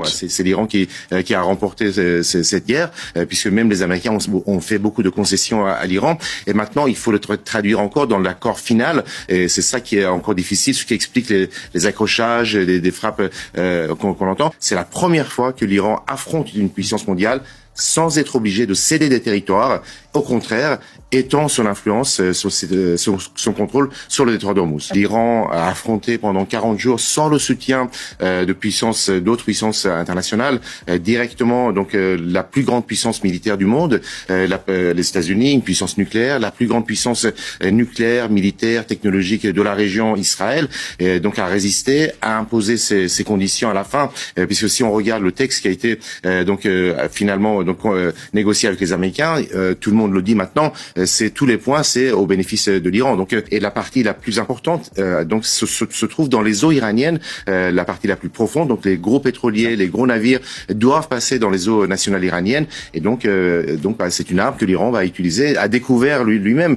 C'est l'Iran qui a remporté cette guerre, puisque même les Américains ont fait beaucoup de concessions à l'Iran. Et maintenant, il faut le traduire encore dans l'accord final. Et c'est ça qui est encore difficile, ce qui explique les accrochages, des frappes qu'on entend. C'est la première fois que l'Iran affronte une puissance mondiale sans être obligé de céder des territoires, au contraire, étant son influence, son contrôle sur le détroit d'Ormuz. L'Iran a affronté pendant 40 jours, sans le soutien d'autres puissances internationales, directement donc la plus grande puissance militaire du monde, les États-Unis, une puissance nucléaire, la plus grande puissance nucléaire, militaire, technologique de la région, Israël, donc a résisté, a imposé ses conditions à la fin, puisque si on regarde le texte qui a été finalement négocié avec les Américains, tout le monde le dit maintenant, c'est tous les points, c'est au bénéfice de l'Iran. Donc, et la partie la plus importante, donc se trouve dans les eaux iraniennes, la partie la plus profonde. Donc, les gros pétroliers, les gros navires doivent passer dans les eaux nationales iraniennes. Et donc, c'est une arme que l'Iran va utiliser, a découvert lui-même.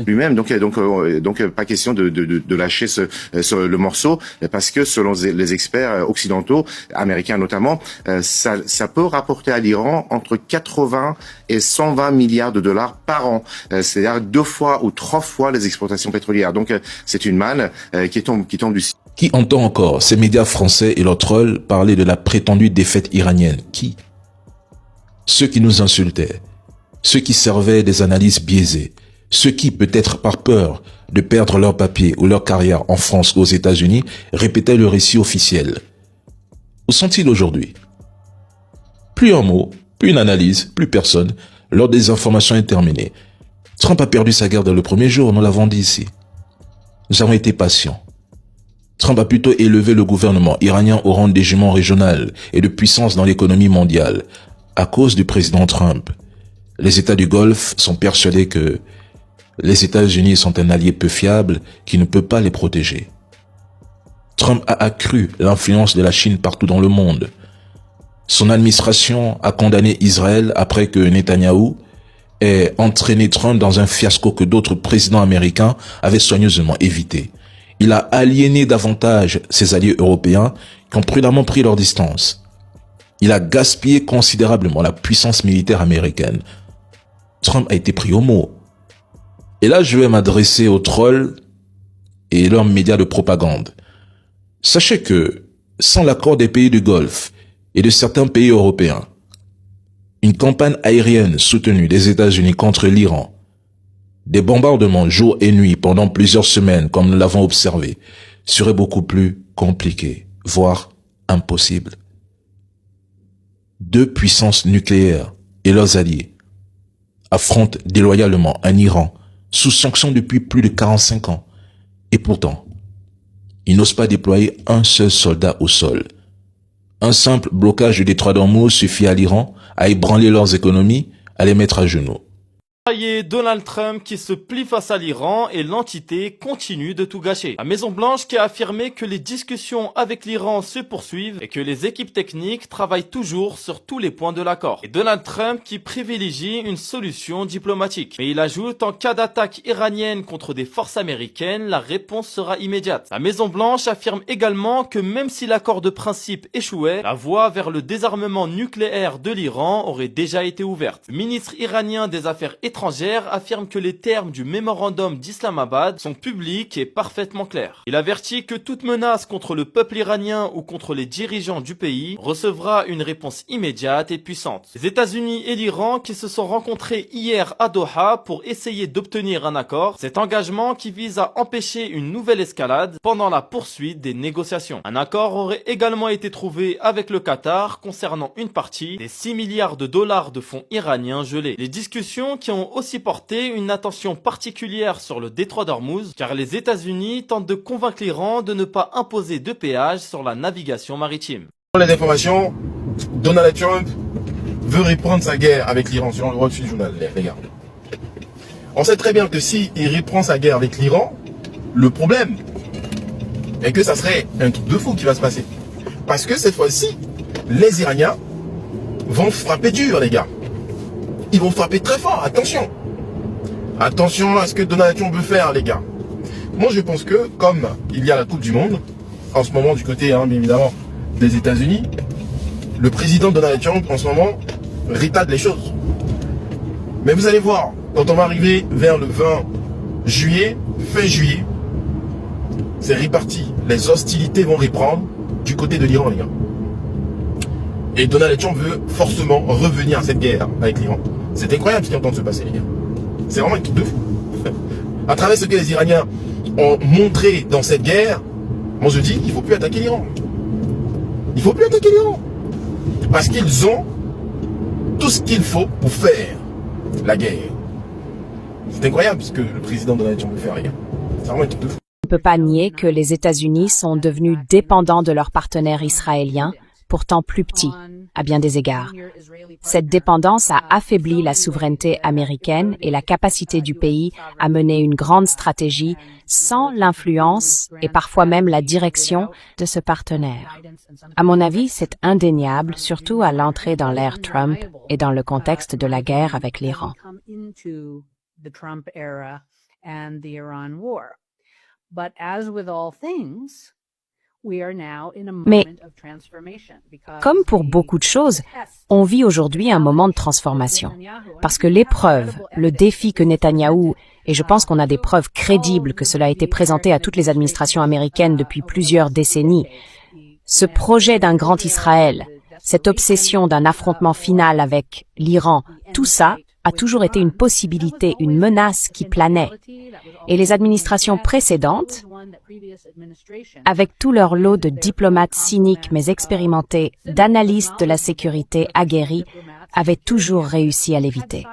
Lui-même. Donc, pas question de lâcher le morceau, parce que selon les experts occidentaux, américains notamment, ça peut rapporter à l'Iran entre 80 et 120 milliards de dollars par an. C'est-à-dire 2 fois ou 3 fois les exportations pétrolières. Donc, c'est une manne qui tombe du ciel. Qui entend encore ces médias français et leurs trolls parler de la prétendue défaite iranienne? Qui? Ceux qui nous insultaient, ceux qui servaient des analyses biaisées, ceux qui, peut-être par peur de perdre leur papier ou leur carrière en France ou aux États-Unis, répétaient le récit officiel. Où sont-ils aujourd'hui? Plus un mot, plus une analyse, plus personne. L'heure des informations est terminée. Trump a perdu sa guerre dès le premier jour, nous l'avons dit ici. Nous avons été patients. Trump a plutôt élevé le gouvernement iranien au rang d'hégémon régional et de puissance dans l'économie mondiale. À cause du président Trump, les États du Golfe sont persuadés que les États-Unis sont un allié peu fiable qui ne peut pas les protéger. Trump a accru l'influence de la Chine partout dans le monde. Son administration a condamné Israël après que Netanyahou ait entraîné Trump dans un fiasco que d'autres présidents américains avaient soigneusement évité. Il a aliéné davantage ses alliés européens qui ont prudemment pris leur distance. Il a gaspillé considérablement la puissance militaire américaine. Trump a été pris au mot. Et là, je vais m'adresser aux trolls et leurs médias de propagande. Sachez que, sans l'accord des pays du Golfe et de certains pays européens, une campagne aérienne soutenue des États-Unis contre l'Iran, des bombardements jour et nuit pendant plusieurs semaines, comme nous l'avons observé, serait beaucoup plus compliqué, voire impossible. 2 puissances nucléaires et leurs alliés affrontent déloyalement un Iran sous sanction depuis plus de 45 ans. Et pourtant, ils n'osent pas déployer un seul soldat au sol. Un simple blocage du détroit d'Ormuz suffit à l'Iran à ébranler leurs économies, à les mettre à genoux. Donald Trump qui se plie face à l'Iran et l'entité continue de tout gâcher. La Maison-Blanche qui a affirmé que les discussions avec l'Iran se poursuivent et que les équipes techniques travaillent toujours sur tous les points de l'accord. Et Donald Trump qui privilégie une solution diplomatique. Mais il ajoute, en cas d'attaque iranienne contre des forces américaines, la réponse sera immédiate. La Maison-Blanche affirme également que même si l'accord de principe échouait, la voie vers le désarmement nucléaire de l'Iran aurait déjà été ouverte. Le ministre iranien des Affaires étrangères affirme que les termes du mémorandum d'Islamabad sont publics et parfaitement clairs. Il avertit que toute menace contre le peuple iranien ou contre les dirigeants du pays recevra une réponse immédiate et puissante. Les États-Unis et l'Iran qui se sont rencontrés hier à Doha pour essayer d'obtenir un accord, cet engagement qui vise à empêcher une nouvelle escalade pendant la poursuite des négociations. Un accord aurait également été trouvé avec le Qatar concernant une partie des 6 milliards de dollars de fonds iraniens gelés. Les discussions qui ont aussi porté une attention particulière sur le détroit d'Ormuz, car les États-Unis tentent de convaincre l'Iran de ne pas imposer de péage sur la navigation maritime. Les informations, Donald Trump veut reprendre sa guerre avec l'Iran sur le Wall Street Journal, les gars. On sait très bien que s'il reprend sa guerre avec l'Iran, le problème est que ça serait un truc de fou qui va se passer. Parce que cette fois-ci, les Iraniens vont frapper dur, les gars. Ils vont frapper très fort, attention. Attention à ce que Donald Trump veut faire, les gars. Moi, je pense que, comme il y a la Coupe du Monde, en ce moment du côté, bien évidemment, des États-Unis, le président Donald Trump, en ce moment, retarde les choses. Mais vous allez voir, quand on va arriver vers le 20 juillet, fin juillet, c'est reparti. Les hostilités vont reprendre du côté de l'Iran, les gars. Et Donald Trump veut forcément revenir à cette guerre avec l'Iran. C'est incroyable ce qui est en train de se passer, les gars. C'est vraiment un truc de fou. À travers ce que les Iraniens ont montré dans cette guerre, moi je dis qu'il ne faut plus attaquer l'Iran. Il ne faut plus attaquer l'Iran. Parce qu'ils ont tout ce qu'il faut pour faire la guerre. C'est incroyable ce que le président Donald Trump veut faire, les gars. C'est vraiment un truc de fou. On ne peut pas nier que les États-Unis sont devenus dépendants de leurs partenaires israéliens, pourtant plus petits, à bien des égards. Cette dépendance a affaibli la souveraineté américaine et la capacité du pays à mener une grande stratégie sans l'influence et parfois même la direction de ce partenaire. À mon avis, c'est indéniable, surtout à l'entrée dans l'ère Trump et dans le contexte de la guerre avec l'Iran. Mais, comme pour beaucoup de choses, on vit aujourd'hui un moment de transformation. Parce que l'épreuve, le défi que Netanyahou, et je pense qu'on a des preuves crédibles que cela a été présenté à toutes les administrations américaines depuis plusieurs décennies, ce projet d'un grand Israël, cette obsession d'un affrontement final avec l'Iran, tout ça a toujours été une possibilité, une menace qui planait. Et les administrations précédentes, avec tout leur lot de diplomates cyniques mais expérimentés, d'analystes de la sécurité aguerris, avaient toujours réussi à l'éviter.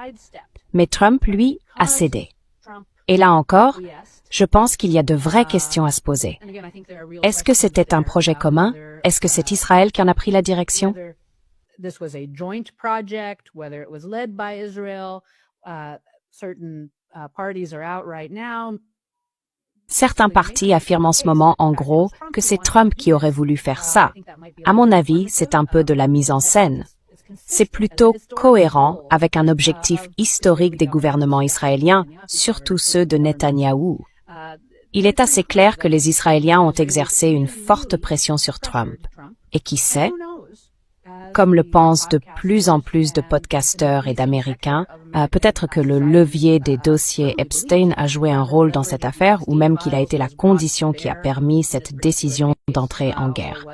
Mais Trump, lui, a cédé. Et là encore, je pense qu'il y a de vraies questions à se poser. Est-ce que c'était un projet commun? Est-ce que c'est Israël qui en a pris la direction? This was a joint project, whether it was led by Israel, certain parties are out right now. Certains partis affirment en ce moment, en gros, que c'est Trump qui aurait voulu faire ça. À mon avis, c'est un peu de la mise en scène. C'est plutôt cohérent avec un objectif historique des gouvernements israéliens, surtout ceux de Netanyahou. Il est assez clair que les Israéliens ont exercé une forte pression sur Trump. Et qui sait, comme le pensent de plus en plus de podcasteurs et d'Américains, peut-être que le levier des dossiers Epstein a joué un rôle dans cette affaire ou même qu'il a été la condition qui a permis cette décision d'entrer en guerre.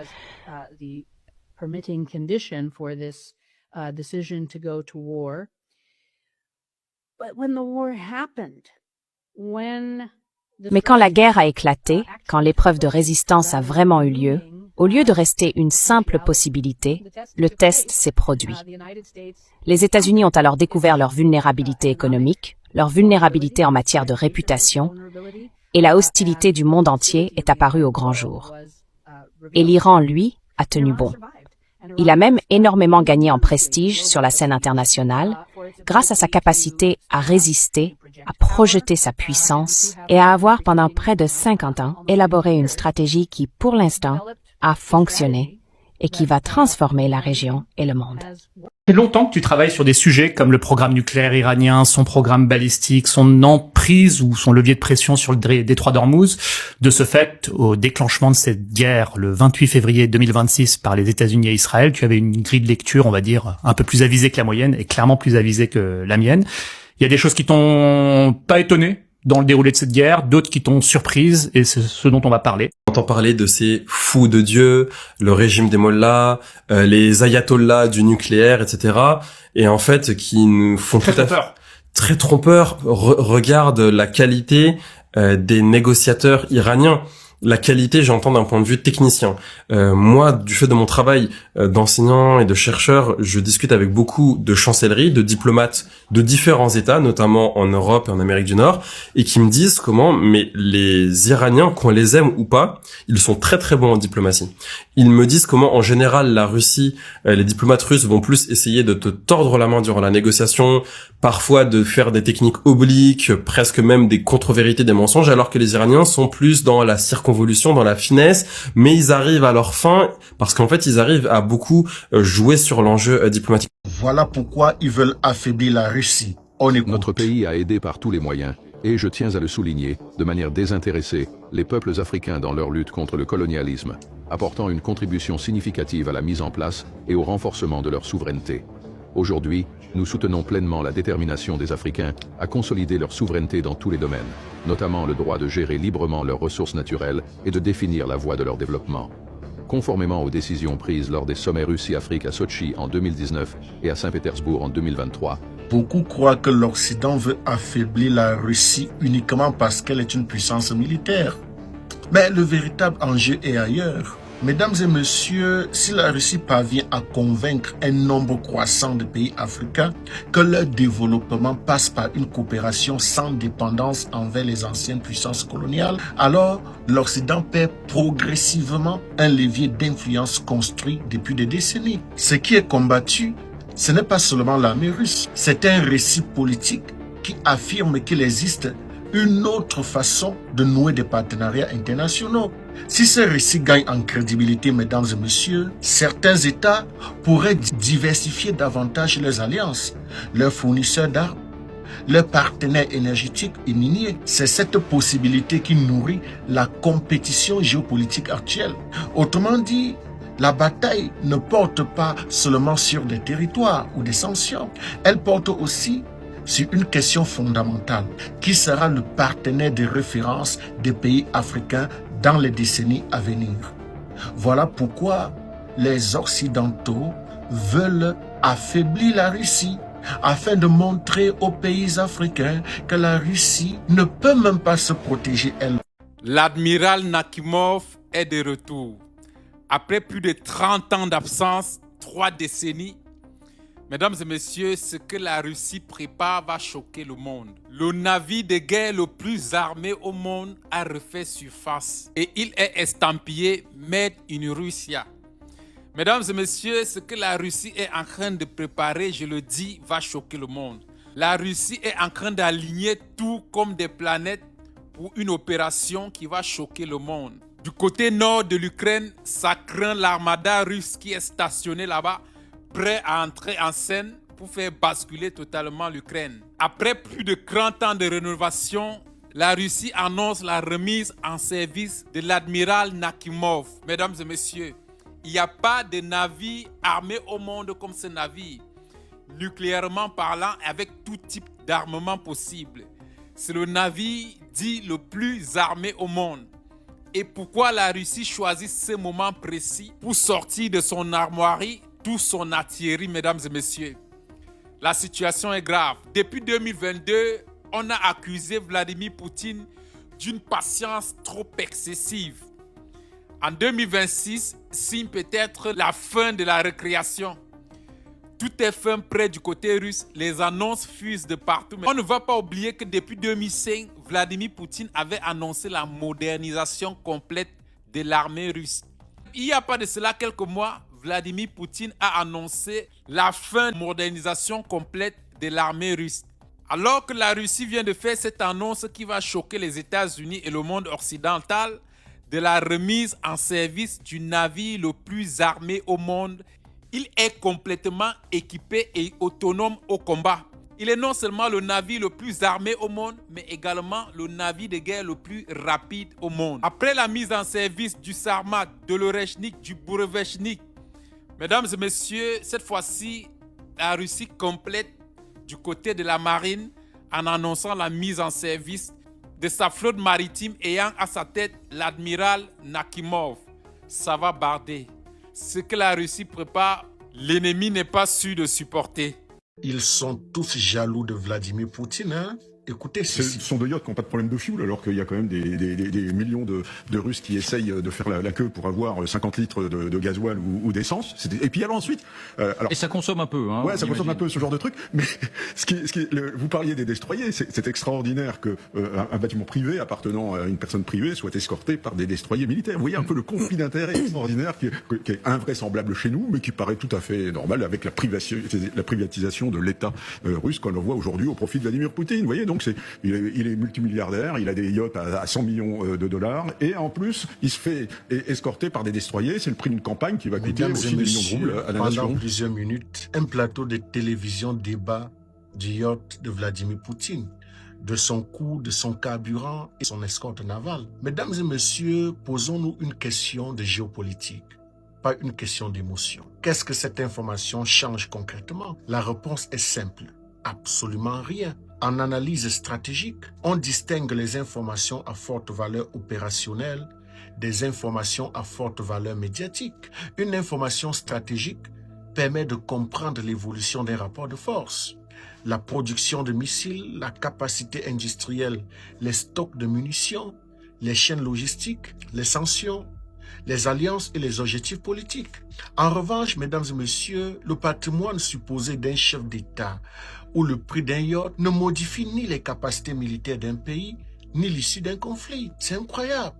Mais quand la guerre a éclaté, quand l'épreuve de résistance a vraiment eu lieu, au lieu de rester une simple possibilité, le test s'est produit. Les États-Unis ont alors découvert leur vulnérabilité économique, leur vulnérabilité en matière de réputation, et la hostilité du monde entier est apparue au grand jour. Et l'Iran, lui, a tenu bon. Il a même énormément gagné en prestige sur la scène internationale, grâce à sa capacité à résister, à projeter sa puissance et à avoir pendant près de 50 ans élaboré une stratégie qui, pour l'instant, a fonctionné et qui va transformer la région et le monde. Ça fait longtemps que tu travailles sur des sujets comme le programme nucléaire iranien, son programme balistique, son emprise ou son levier de pression sur le détroit d'Ormuz. De ce fait, au déclenchement de cette guerre, le 28 février 2026 par les États-Unis et Israël, tu avais une grille de lecture, on va dire, un peu plus avisée que la moyenne et clairement plus avisée que la mienne. Il y a des choses qui t'ont pas étonné dans le déroulé de cette guerre, d'autres qui t'ont surprise, et c'est ce dont on va parler. On entend parler de ces fous de Dieu, le régime des mollahs, les ayatollahs du nucléaire, etc. Et en fait, qui nous font très trompeurs. Regarde la qualité des négociateurs iraniens. La qualité, j'entends d'un point de vue technicien. Moi, du fait de mon travail d'enseignant et de chercheur, je discute avec beaucoup de chancelleries, de diplomates de différents États, notamment en Europe et en Amérique du Nord, et qui me disent mais les Iraniens, qu'on les aime ou pas, ils sont très très bons en diplomatie. Ils me disent comment, en général, la Russie, les diplomates russes vont plus essayer de te tordre la main durant la négociation, parfois de faire des techniques obliques, presque même des contre-vérités, des mensonges, alors que les Iraniens sont plus dans la circonvolution, dans la finesse, mais ils arrivent à leur fin, parce qu'en fait, ils arrivent à beaucoup jouer sur l'enjeu diplomatique. Voilà pourquoi ils veulent affaiblir la Russie. On écoute. Notre pays a aidé par tous les moyens, et je tiens à le souligner, de manière désintéressée, les peuples africains dans leur lutte contre le colonialisme. apportant une contribution significative à la mise en place et au renforcement de leur souveraineté. Aujourd'hui, nous soutenons pleinement la détermination des Africains à consolider leur souveraineté dans tous les domaines, notamment le droit de gérer librement leurs ressources naturelles et de définir la voie de leur développement. Conformément aux décisions prises lors des sommets Russie-Afrique à Sochi en 2019 et à Saint-Pétersbourg en 2023, Beaucoup croient que l'Occident veut affaiblir la Russie uniquement parce qu'elle est une puissance militaire. Mais le véritable enjeu est ailleurs. Mesdames et messieurs, si la Russie parvient à convaincre un nombre croissant de pays africains que leur développement passe par une coopération sans dépendance envers les anciennes puissances coloniales, alors l'Occident perd progressivement un levier d'influence construit depuis des décennies. Ce qui est combattu, ce n'est pas seulement l'armée russe, c'est un récit politique qui affirme qu'il existe une autre façon de nouer des partenariats internationaux. Si ce récit gagne en crédibilité, mesdames et messieurs, certains États pourraient diversifier davantage leurs alliances, leurs fournisseurs d'armes, leurs partenaires énergétiques et miniers. C'est cette possibilité qui nourrit la compétition géopolitique actuelle. Autrement dit, la bataille ne porte pas seulement sur des territoires ou des sanctions, elle porte aussi sur une question fondamentale. Qui sera le partenaire de référence des pays africains dans les décennies à venir? Voilà pourquoi les Occidentaux veulent affaiblir la Russie afin de montrer aux pays africains que la Russie ne peut même pas se protéger elle. L'admiral Nakhimov est de retour. Après plus de 30 ans d'absence, 3 décennies, mesdames et messieurs, ce que la Russie prépare va choquer le monde. Le navire de guerre le plus armé au monde a refait surface et il est estampillé Made in Russia. Mesdames et messieurs, ce que la Russie est en train de préparer, je le dis, va choquer le monde. La Russie est en train d'aligner tout comme des planètes pour une opération qui va choquer le monde. Du côté nord de l'Ukraine, ça craint l'armada russe qui est stationné là-bas, prêt à entrer en scène pour faire basculer totalement l'Ukraine. Après plus de 30 ans de rénovation, la Russie annonce la remise en service de l'admiral Nakhimov. Mesdames et messieurs, il n'y a pas de navire armé au monde comme ce navire, nucléairement parlant, avec tout type d'armement possible. C'est le navire dit le plus armé au monde. Et pourquoi la Russie choisit ce moment précis pour sortir de son armoirie tout son artillerie, mesdames et messieurs? La situation est grave. Depuis 2022, on a accusé Vladimir Poutine d'une patience trop excessive. En 2026, signe peut-être la fin de la récréation. Tout est fin près du côté russe, les annonces fusent de partout. Mais on ne va pas oublier que depuis 2005, Vladimir Poutine avait annoncé la modernisation complète de l'armée russe. Il n'y a pas de cela quelques mois, Vladimir Poutine a annoncé la fin de la modernisation complète de l'armée russe. Alors que la Russie vient de faire cette annonce qui va choquer les États-Unis et le monde occidental de la remise en service du navire le plus armé au monde, il est complètement équipé et autonome au combat. Il est non seulement le navire le plus armé au monde, mais également le navire de guerre le plus rapide au monde. Après la mise en service du Sarmat, de l'Orechnik, du Burevestnik, mesdames et messieurs, cette fois-ci, la Russie complète du côté de la marine en annonçant la mise en service de sa flotte maritime ayant à sa tête l'admiral Nakhimov. Ça va barder. Ce que la Russie prépare, l'ennemi n'est pas sûr de supporter. Ils sont tous jaloux de Vladimir Poutine, hein? Écoutez, ce sont des yachts qui n'ont pas de problème de fuel, alors qu'il y a quand même des millions de Russes qui essayent de faire la queue pour avoir 50 litres de gasoil ou d'essence. Et puis alors ensuite... et ça consomme un peu, hein? Ouais, ça consomme un peu, ce genre de truc. Mais vous parliez des destroyers, c'est extraordinaire que un bâtiment privé appartenant à une personne privée soit escorté par des destroyers militaires. Vous voyez un peu le conflit d'intérêts extraordinaire qui est invraisemblable chez nous, mais qui paraît tout à fait normal avec la privatisation de l'État russe qu'on voit aujourd'hui au profit de Vladimir Poutine. Vous voyez, donc il est multimilliardaire, il a des yachts à 100 millions de dollars, et en plus, il se fait escorter par des destroyers. C'est le prix d'une campagne qui va coûter aussi des millions de roubles à la nation. Pendant plusieurs minutes, un plateau de télévision débat du yacht de Vladimir Poutine. de son coût, de son carburant et son escorte navale. Mesdames et messieurs, posons-nous une question de géopolitique, pas une question d'émotion. Qu'est-ce que cette information change concrètement? La réponse est simple. Absolument rien. En analyse stratégique, on distingue les informations à forte valeur opérationnelle des informations à forte valeur médiatique. Une information stratégique permet de comprendre l'évolution des rapports de force, la production de missiles, la capacité industrielle, les stocks de munitions, les chaînes logistiques, les sanctions, les alliances et les objectifs politiques. En revanche, mesdames et messieurs, le patrimoine supposé d'un chef d'État ou le prix d'un yacht ne modifie ni les capacités militaires d'un pays, ni l'issue d'un conflit. C'est incroyable.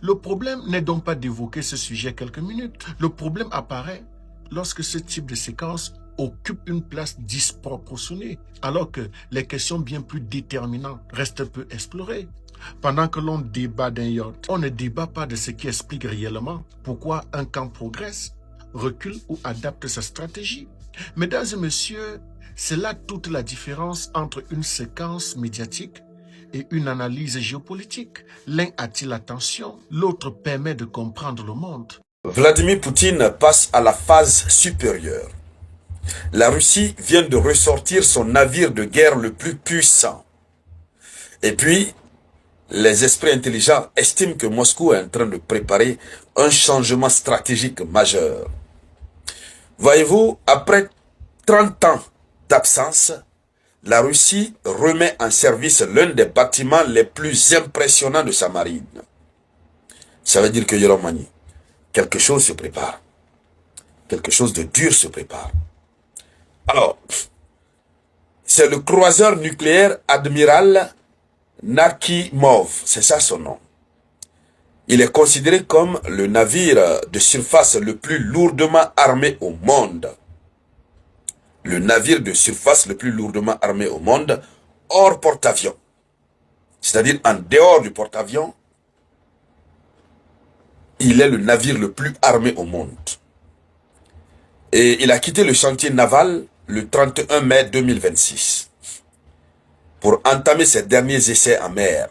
Le problème n'est donc pas d'évoquer ce sujet quelques minutes. Le problème apparaît lorsque ce type de séquence occupe une place disproportionnée, alors que les questions bien plus déterminantes restent peu explorées. Pendant que l'on débat d'un yacht, on ne débat pas de ce qui explique réellement pourquoi un camp progresse, recule ou adapte sa stratégie. Mesdames et messieurs, c'est là toute la différence entre une séquence médiatique et une analyse géopolitique. L'un attire l'attention, l'autre permet de comprendre le monde. Vladimir Poutine passe à la phase supérieure. La Russie vient de ressortir son navire de guerre le plus puissant. Et puis, les esprits intelligents estiment que Moscou est en train de préparer un changement stratégique majeur. Voyez-vous, après 30 ans d'absence, la Russie remet en service l'un des bâtiments les plus impressionnants de sa marine. Ça veut dire que Yoromani, quelque chose se prépare. Quelque chose de dur se prépare. Alors, c'est le croiseur nucléaire Admiral Nakhimov, c'est ça son nom. Il est considéré comme le navire de surface le plus lourdement armé au monde. Le navire de surface le plus lourdement armé au monde, hors porte-avions. C'est-à-dire en dehors du porte-avions, il est le navire le plus armé au monde. Et il a quitté le chantier naval le 31 mai 2026 pour entamer ses derniers essais en mer.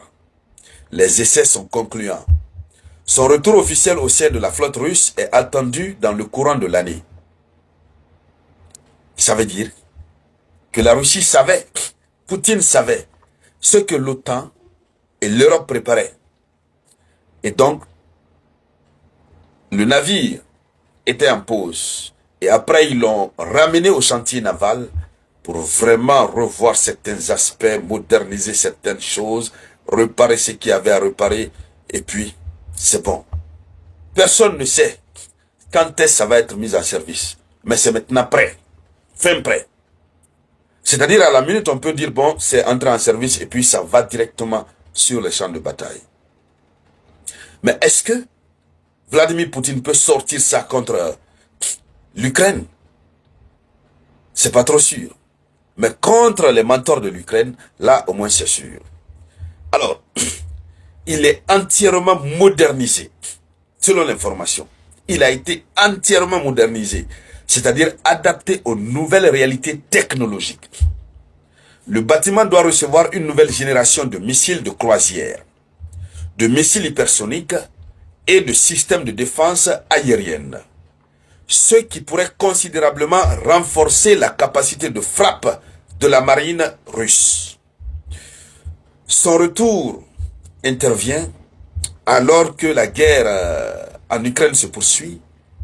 Les essais sont concluants. Son retour officiel au ciel de la flotte russe est attendu dans le courant de l'année. Ça veut dire que la Russie savait, Poutine savait ce que l'OTAN et l'Europe préparaient. Et donc, le navire était en pause. Et après, ils l'ont ramené au chantier naval pour vraiment revoir certains aspects, moderniser certaines choses, réparer ce qu'il y avait à réparer. Et puis, c'est bon. Personne ne sait quand est-ce que ça va être mis en service. Mais c'est maintenant prêt. Fin prêt. C'est-à-dire, à la minute, on peut dire, bon, c'est entré en service et puis ça va directement sur les champs de bataille. Mais est-ce que Vladimir Poutine peut sortir ça contre l'Ukraine? C'est pas trop sûr. Mais contre les mentors de l'Ukraine, là, au moins, c'est sûr. Alors, il est entièrement modernisé, selon l'information. Il a été entièrement modernisé, c'est-à-dire adapté aux nouvelles réalités technologiques. Le bâtiment doit recevoir une nouvelle génération de missiles de croisière, de missiles hypersoniques et de systèmes de défense aérienne, ce qui pourrait considérablement renforcer la capacité de frappe de la marine russe. Son retour intervient alors que la guerre en Ukraine se poursuit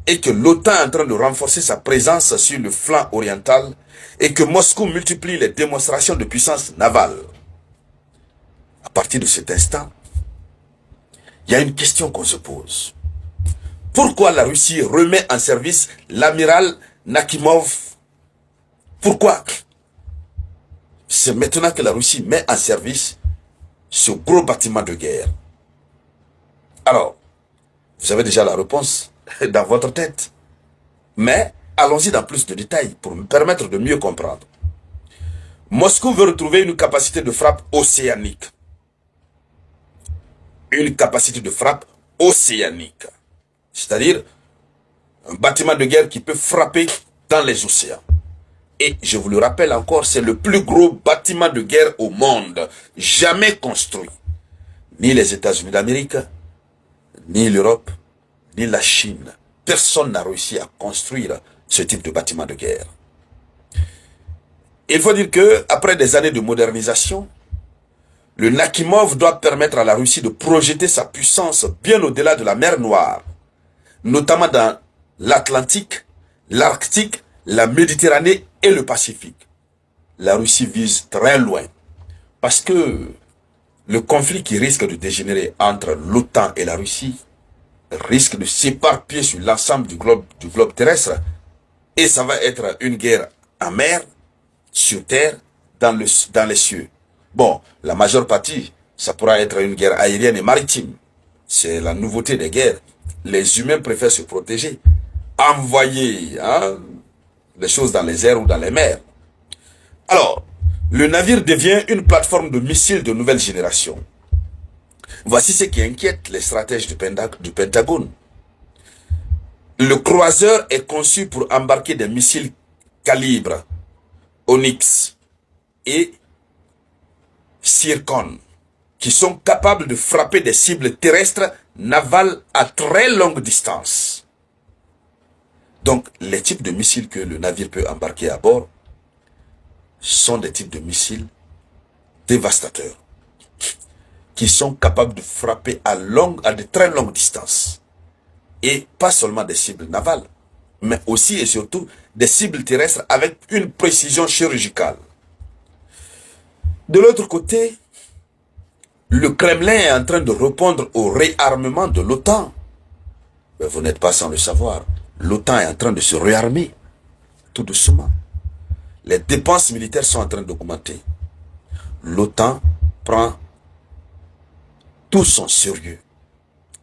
et que l'OTAN est en train de renforcer sa présence sur le flanc oriental et que Moscou multiplie les démonstrations de puissance navale. À partir de cet instant, il y a une question qu'on se pose. Pourquoi la Russie remet en service l'amiral Nakhimov? Pourquoi? C'est maintenant que la Russie met en service ce gros bâtiment de guerre. Alors, vous avez déjà la réponse dans votre tête. Mais allons-y dans plus de détails pour me permettre de mieux comprendre. Moscou veut retrouver une capacité de frappe océanique. Une capacité de frappe océanique. C'est-à-dire un bâtiment de guerre qui peut frapper dans les océans. Et je vous le rappelle encore, c'est le plus gros bâtiment de guerre au monde, jamais construit. Ni les États-Unis d'Amérique, ni l'Europe, ni la Chine. Personne n'a réussi à construire ce type de bâtiment de guerre. Il faut dire que, après des années de modernisation, le Nakhimov doit permettre à la Russie de projeter sa puissance bien au-delà de la mer Noire, notamment dans l'Atlantique, l'Arctique, la Méditerranée et le Pacifique. La Russie vise très loin, parce que le conflit qui risque de dégénérer entre l'OTAN et la Russie risque de s'éparpiller sur l'ensemble du globe terrestre, et ça va être une guerre en mer, sur terre, dans les cieux. Bon, la majeure partie, ça pourra être une guerre aérienne et maritime. C'est la nouveauté des guerres. Les humains préfèrent se protéger. Envoyer les choses dans les airs ou dans les mers. Alors, le navire devient une plateforme de missiles de nouvelle génération. Voici ce qui inquiète les stratèges du Pentagone. Le croiseur est conçu pour embarquer des missiles calibre Onyx et Zircon, qui sont capables de frapper des cibles terrestres navales à très longue distance. Donc, les types de missiles que le navire peut embarquer à bord sont des types de missiles dévastateurs, qui sont capables de frapper à de très longues distances. Et pas seulement des cibles navales, mais aussi et surtout des cibles terrestres avec une précision chirurgicale. De l'autre côté, le Kremlin est en train de répondre au réarmement de l'OTAN. Mais vous n'êtes pas sans le savoir. L'OTAN est en train de se réarmer, tout doucement. Les dépenses militaires sont en train d'augmenter. L'OTAN prend tout son sérieux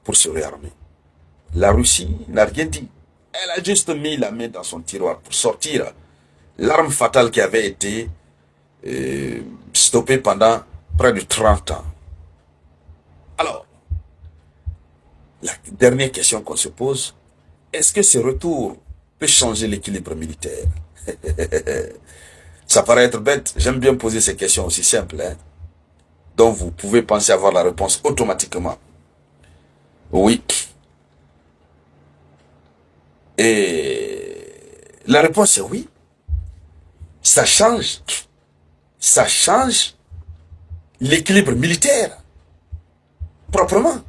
pour se réarmer. La Russie n'a rien dit. Elle a juste mis la main dans son tiroir pour sortir l'arme fatale qui avait été stoppée pendant près de 30 ans. Alors, la dernière question qu'on se pose, est-ce que ce retour peut changer l'équilibre militaire? Ça paraît être bête, j'aime bien poser ces questions aussi simples, dont vous pouvez penser avoir la réponse automatiquement. Oui. Et la réponse est oui. Ça change l'équilibre militaire, proprement.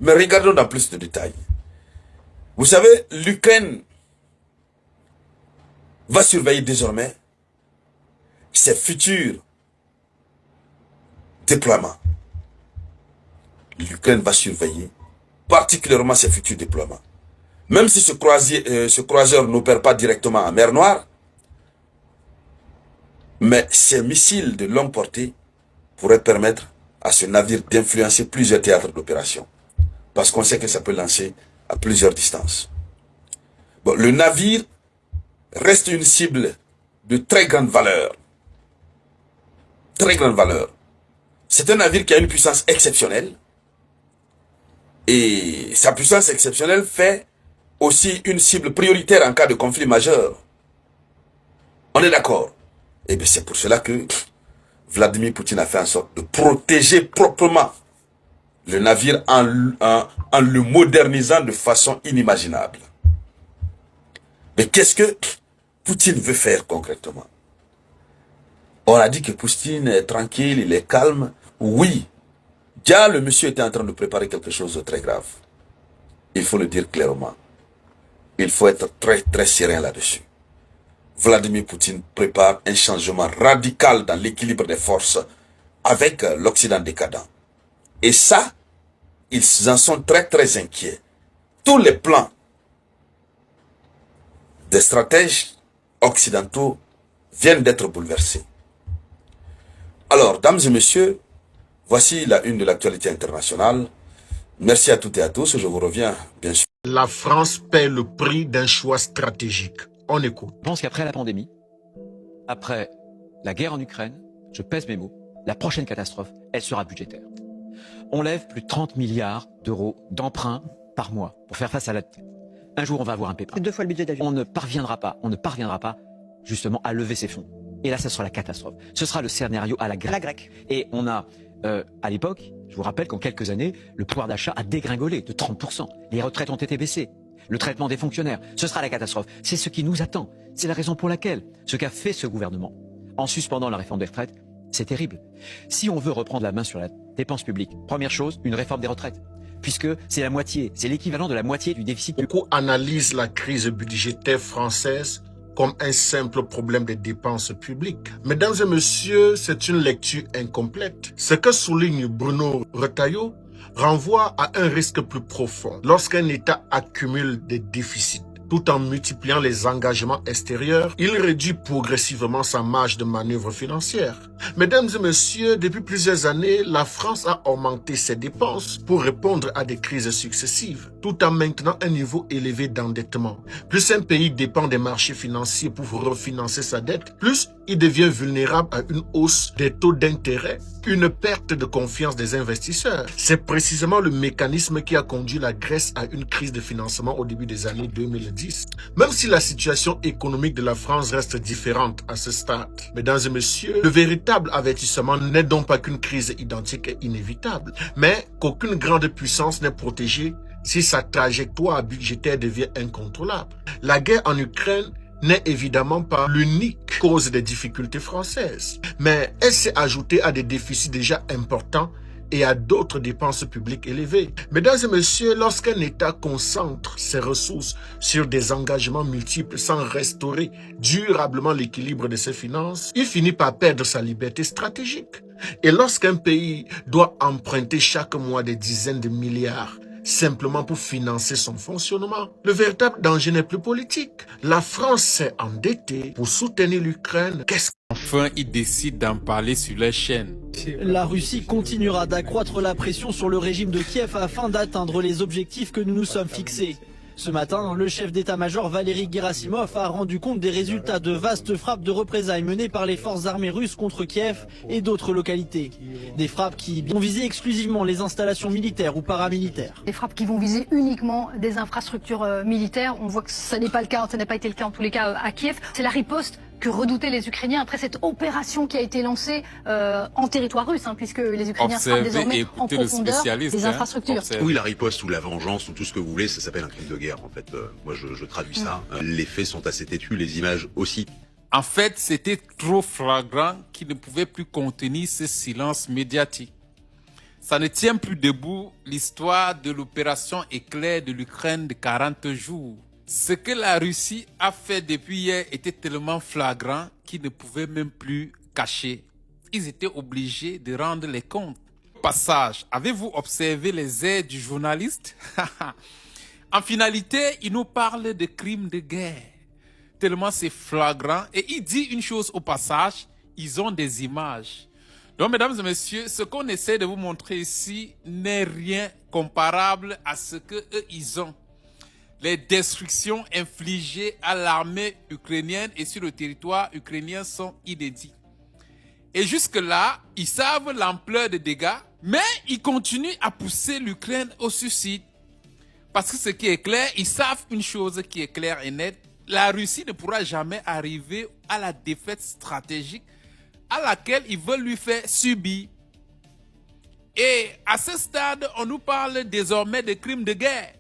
Mais regardons dans plus de détails. Vous savez, l'Ukraine va surveiller désormais ses futurs déploiements. L'Ukraine va surveiller particulièrement ses futurs déploiements. Même si ce croiseur n'opère pas directement en mer Noire, mais ces missiles de longue portée pourraient permettre à ce navire d'influencer plusieurs théâtres d'opération. Parce qu'on sait que ça peut lancer à plusieurs distances. Bon, le navire reste une cible de très grande valeur. Très grande valeur. C'est un navire qui a une puissance exceptionnelle. Et sa puissance exceptionnelle fait aussi une cible prioritaire en cas de conflit majeur. On est d'accord? Et bien c'est pour cela que Vladimir Poutine a fait en sorte de protéger proprement le navire en le modernisant de façon inimaginable. Mais qu'est-ce que Poutine veut faire concrètement? On a dit que Poutine est tranquille, il est calme. Oui, déjà le monsieur était en train de préparer quelque chose de très grave. Il faut le dire clairement. Il faut être très très serein là-dessus. Vladimir Poutine prépare un changement radical dans l'équilibre des forces avec l'Occident décadent. Et ça, ils en sont très très inquiets. Tous les plans des stratèges occidentaux viennent d'être bouleversés. Alors, dames et messieurs, voici la une de l'actualité internationale. Merci à toutes et à tous. Je vous reviens, bien sûr. La France paie le prix d'un choix stratégique. On écoute. Je pense qu'après la pandémie, après la guerre en Ukraine, je pèse mes mots, la prochaine catastrophe, elle sera budgétaire. On lève plus de 30 milliards d'euros d'emprunts par mois pour faire face à la dette. Un jour, on va avoir un pépin. C'est 2 fois le budget d'avion. On ne parviendra pas justement à lever ses fonds. Et là, ça sera la catastrophe. Ce sera le scénario à la grecque. Et on a, à l'époque, je vous rappelle qu'en quelques années, le pouvoir d'achat a dégringolé de 30%. Les retraites ont été baissées. Le traitement des fonctionnaires, ce sera la catastrophe. C'est ce qui nous attend. C'est la raison pour laquelle ce qu'a fait ce gouvernement en suspendant la réforme des retraites, c'est terrible. Si on veut reprendre la main sur la dépense publique, première chose, une réforme des retraites. Puisque c'est la moitié, c'est l'équivalent de la moitié du déficit. Beaucoup analysent la crise budgétaire française comme un simple problème de dépenses publiques. Mesdames et messieurs, c'est une lecture incomplète. Ce que souligne Bruno Retailleau renvoie à un risque plus profond. Lorsqu'un État accumule des déficits, tout en multipliant les engagements extérieurs, il réduit progressivement sa marge de manœuvre financière. Mesdames et messieurs, depuis plusieurs années, la France a augmenté ses dépenses pour répondre à des crises successives, tout en maintenant un niveau élevé d'endettement. Plus un pays dépend des marchés financiers pour refinancer sa dette, plus il devient vulnérable à une hausse des taux d'intérêt, une perte de confiance des investisseurs. C'est précisément le mécanisme qui a conduit la Grèce à une crise de financement au début des années 2010. Même si la situation économique de la France reste différente à ce stade, mesdames et messieurs, le véritable avertissement n'est donc pas qu'une crise identique est inévitable, mais qu'aucune grande puissance n'est protégée si sa trajectoire budgétaire devient incontrôlable. La guerre en Ukraine n'est évidemment pas l'unique cause des difficultés françaises, mais elle s'est ajoutée à des déficits déjà importants et à d'autres dépenses publiques élevées. Mesdames et messieurs, lorsqu'un État concentre ses ressources sur des engagements multiples sans restaurer durablement l'équilibre de ses finances, il finit par perdre sa liberté stratégique. Et lorsqu'un pays doit emprunter chaque mois des dizaines de milliards simplement pour financer son fonctionnement, le véritable danger n'est plus politique. La France s'est endettée pour soutenir l'Ukraine. Enfin, ils décident d'en parler sur leur chaîne. La Russie continuera d'accroître la pression sur le régime de Kiev afin d'atteindre les objectifs que nous nous sommes fixés. Ce matin, le chef d'état-major Valéry Gerasimov a rendu compte des résultats de vastes frappes de représailles menées par les forces armées russes contre Kiev et d'autres localités. Des frappes qui vont viser exclusivement les installations militaires ou paramilitaires. Des frappes qui vont viser uniquement des infrastructures militaires. On voit que ça n'est pas le cas, ça n'a pas été le cas en tous les cas à Kiev. C'est la riposte que redoutaient les Ukrainiens après cette opération qui a été lancée en territoire russe, puisque les Ukrainiens frappent désormais en profondeur les infrastructures. Oui, la riposte ou la vengeance ou tout ce que vous voulez, ça s'appelle un crime de guerre en fait. Moi je traduis ça. Les faits sont assez têtus, les images aussi. En fait, c'était trop flagrant qu'ils ne pouvaient plus contenir ce silence médiatique. Ça ne tient plus debout l'histoire de l'opération éclair de l'Ukraine de 40 jours. Ce que la Russie a fait depuis hier était tellement flagrant qu'ils ne pouvaient même plus cacher. Ils étaient obligés de rendre les comptes. Passage, avez-vous observé les airs du journaliste? En finalité, il nous parle de crimes de guerre. Tellement c'est flagrant. Et il dit une chose au passage, ils ont des images. Donc, mesdames et messieurs, ce qu'on essaie de vous montrer ici n'est rien comparable à ce que eux, ils ont. Les destructions infligées à l'armée ukrainienne et sur le territoire ukrainien sont inédites. Et jusque-là, ils savent l'ampleur des dégâts, mais ils continuent à pousser l'Ukraine au suicide. Parce que ce qui est clair, ils savent une chose qui est claire et nette, la Russie ne pourra jamais arriver à la défaite stratégique à laquelle ils veulent lui faire subir. Et à ce stade, on nous parle désormais de crimes de guerre.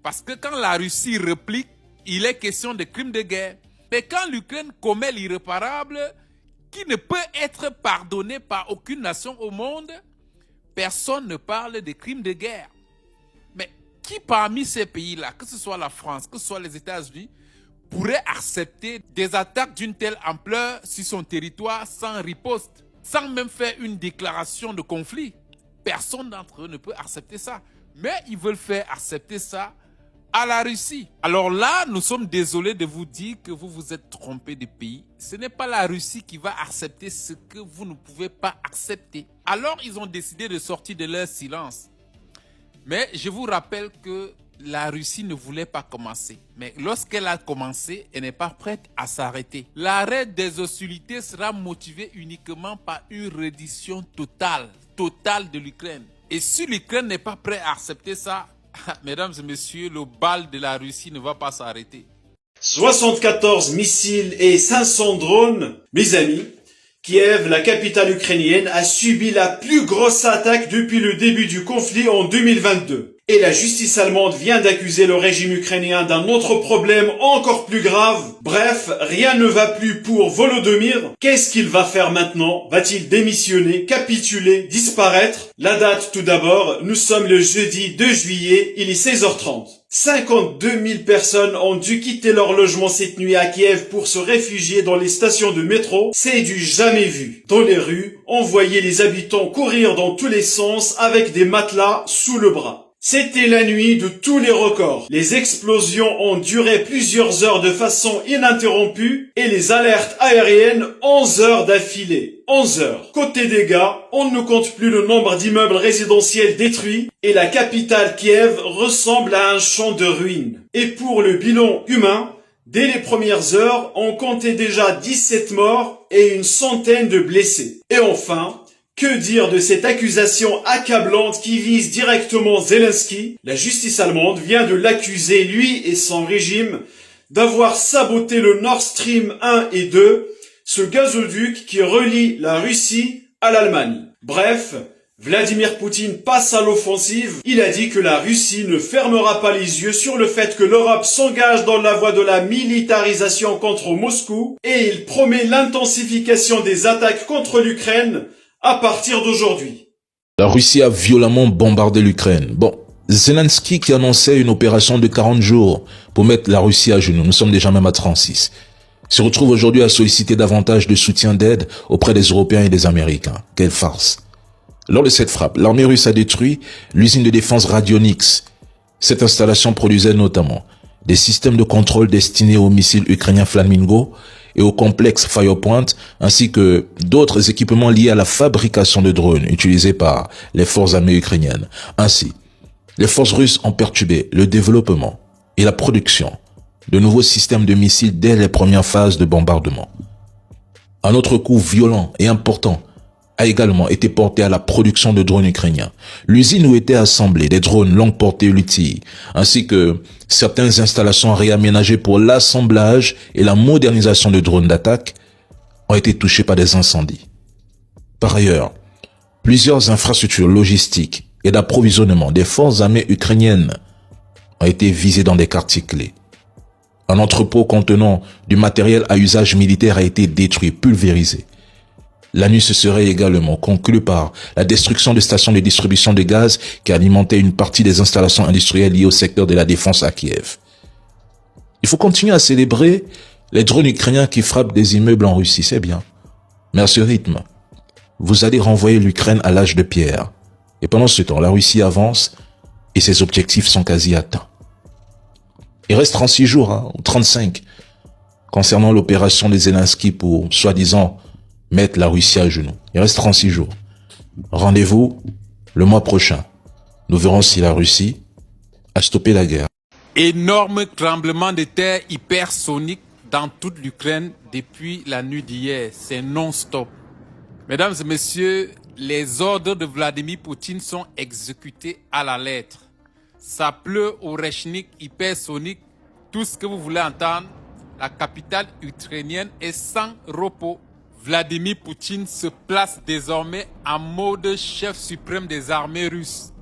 Parce que quand la Russie réplique, il est question de crimes de guerre. Mais quand l'Ukraine commet l'irréparable, qui ne peut être pardonné par aucune nation au monde, personne ne parle de crimes de guerre. Mais qui parmi ces pays-là, que ce soit la France, que ce soit les États-Unis, pourrait accepter des attaques d'une telle ampleur sur son territoire sans riposte, sans même faire une déclaration de conflit? Personne d'entre eux ne peut accepter ça. Mais ils veulent faire accepter ça à la Russie. Alors là, nous sommes désolés de vous dire que vous vous êtes trompé de pays. Ce n'est pas la Russie qui va accepter ce que vous ne pouvez pas accepter. Alors, ils ont décidé de sortir de leur silence. Mais je vous rappelle que la Russie ne voulait pas commencer. Mais lorsqu'elle a commencé, elle n'est pas prête à s'arrêter. L'arrêt des hostilités sera motivé uniquement par une reddition totale de l'Ukraine. Et si l'Ukraine n'est pas prête à accepter ça, mesdames et messieurs, le bal de la Russie ne va pas s'arrêter. 74 missiles et 500 drones. Mes amis, Kiev, la capitale ukrainienne, a subi la plus grosse attaque depuis le début du conflit en 2022. Et la justice allemande vient d'accuser le régime ukrainien d'un autre problème encore plus grave. Bref, rien ne va plus pour Volodymyr. Qu'est-ce qu'il va faire maintenant? Va-t-il démissionner, capituler, disparaître? La date tout d'abord, nous sommes le jeudi 2 juillet, il est 16h30. 52 000 personnes ont dû quitter leur logement cette nuit à Kiev pour se réfugier dans les stations de métro. C'est du jamais vu. Dans les rues, on voyait les habitants courir dans tous les sens avec des matelas sous le bras. C'était la nuit de tous les records. Les explosions ont duré plusieurs heures de façon ininterrompue et les alertes aériennes 11 heures d'affilée. 11 heures. Côté dégâts, on ne compte plus le nombre d'immeubles résidentiels détruits et la capitale Kiev ressemble à un champ de ruines. Et pour le bilan humain, dès les premières heures, on comptait déjà 17 morts et une centaine de blessés. Et enfin, que dire de cette accusation accablante qui vise directement Zelensky? La justice allemande vient de l'accuser, lui et son régime, d'avoir saboté le Nord Stream 1 et 2, ce gazoduc qui relie la Russie à l'Allemagne. Bref, Vladimir Poutine passe à l'offensive. Il a dit que la Russie ne fermera pas les yeux sur le fait que l'Europe s'engage dans la voie de la militarisation contre Moscou et il promet l'intensification des attaques contre l'Ukraine à partir d'aujourd'hui. La Russie a violemment bombardé l'Ukraine. Bon, Zelensky qui annonçait une opération de 40 jours pour mettre la Russie à genoux, nous sommes déjà même à 36, se retrouve aujourd'hui à solliciter davantage de soutien d'aide auprès des Européens et des Américains. Quelle farce. Lors de cette frappe, l'armée russe a détruit l'usine de défense Radionics. Cette installation produisait notamment des systèmes de contrôle destinés aux missiles ukrainiens Flamingo et au complexe Firepoint, ainsi que d'autres équipements liés à la fabrication de drones utilisés par les forces armées ukrainiennes. Ainsi, les forces russes ont perturbé le développement et la production de nouveaux systèmes de missiles dès les premières phases de bombardement. Un autre coup violent et important a également été porté à la production de drones ukrainiens. L'usine où étaient assemblés des drones longue portée LUTI, ainsi que certaines installations réaménagées pour l'assemblage et la modernisation de drones d'attaque, ont été touchées par des incendies. Par ailleurs, plusieurs infrastructures logistiques et d'approvisionnement des forces armées ukrainiennes ont été visées dans des quartiers clés. Un entrepôt contenant du matériel à usage militaire a été détruit, pulvérisé. La nuit se serait également conclue par la destruction de stations de distribution de gaz qui alimentaient une partie des installations industrielles liées au secteur de la défense à Kiev. Il faut continuer à célébrer les drones ukrainiens qui frappent des immeubles en Russie, c'est bien. Mais à ce rythme, vous allez renvoyer l'Ukraine à l'âge de pierre. Et pendant ce temps, la Russie avance et ses objectifs sont quasi atteints. Il reste 36 jours, ou 35, concernant l'opération de Zelensky pour, soi-disant, mettre la Russie à genoux. Il reste 36 jours. Rendez-vous le mois prochain. Nous verrons si la Russie a stoppé la guerre. Énorme tremblement de terre hypersonique dans toute l'Ukraine depuis la nuit d'hier. C'est non-stop. Mesdames et messieurs, les ordres de Vladimir Poutine sont exécutés à la lettre. Ça pleut au Rechnik hypersonique. Tout ce que vous voulez entendre. La capitale ukrainienne est sans repos. Vladimir Poutine se place désormais en mode chef suprême des armées russes.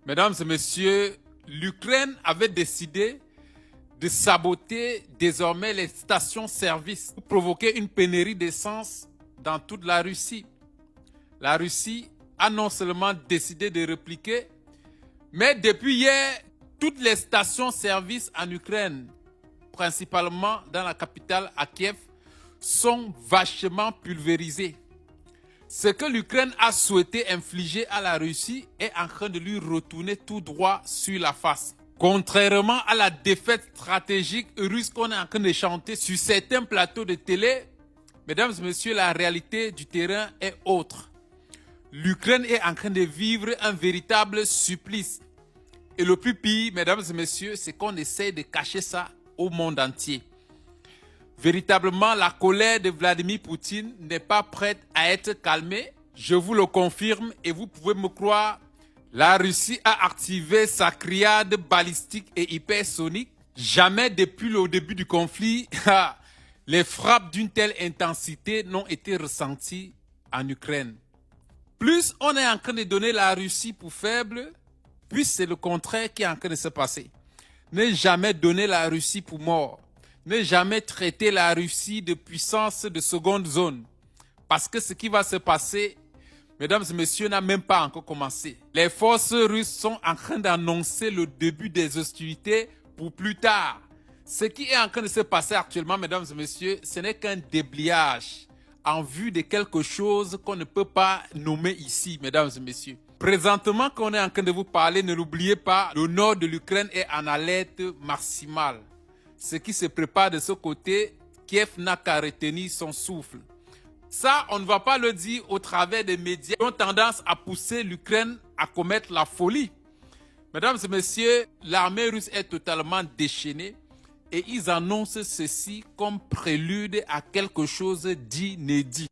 Mesdames et messieurs, l'Ukraine avait décidé de saboter désormais les stations-service pour provoquer une pénurie d'essence dans toute la Russie. La Russie a non seulement décidé de répliquer, mais depuis hier, toutes les stations-service en Ukraine, principalement dans la capitale à Kiev, sont vachement pulvérisés. Ce que l'Ukraine a souhaité infliger à la Russie est en train de lui retourner tout droit sur la face. Contrairement à la défaite stratégique russe qu'on est en train de chanter sur certains plateaux de télé, mesdames et messieurs, la réalité du terrain est autre. L'Ukraine est en train de vivre un véritable supplice. Et le plus pire, mesdames et messieurs, c'est qu'on essaie de cacher ça au monde entier. Véritablement, la colère de Vladimir Poutine n'est pas prête à être calmée. Je vous le confirme et vous pouvez me croire. La Russie a activé sa criade balistique et hypersonique. Jamais depuis le début du conflit, les frappes d'une telle intensité n'ont été ressenties en Ukraine. Plus on est en train de donner la Russie pour faible, plus c'est le contraire qui est en train de se passer. Ne jamais donner la Russie pour mort. Ne jamais traiter la Russie de puissance de seconde zone. Parce que ce qui va se passer, mesdames et messieurs, n'a même pas encore commencé. Les forces russes sont en train d'annoncer le début des hostilités pour plus tard. Ce qui est en train de se passer actuellement, mesdames et messieurs, ce n'est qu'un débliage en vue de quelque chose qu'on ne peut pas nommer ici, mesdames et messieurs. Présentement, qu'on est en train de vous parler, ne l'oubliez pas, le nord de l'Ukraine est en alerte maximale. Ce qui se prépare de ce côté, Kiev n'a qu'à retenir son souffle. Ça, on ne va pas le dire au travers des médias qui ont tendance à pousser l'Ukraine à commettre la folie. Mesdames et messieurs, l'armée russe est totalement déchaînée et ils annoncent ceci comme prélude à quelque chose d'inédit.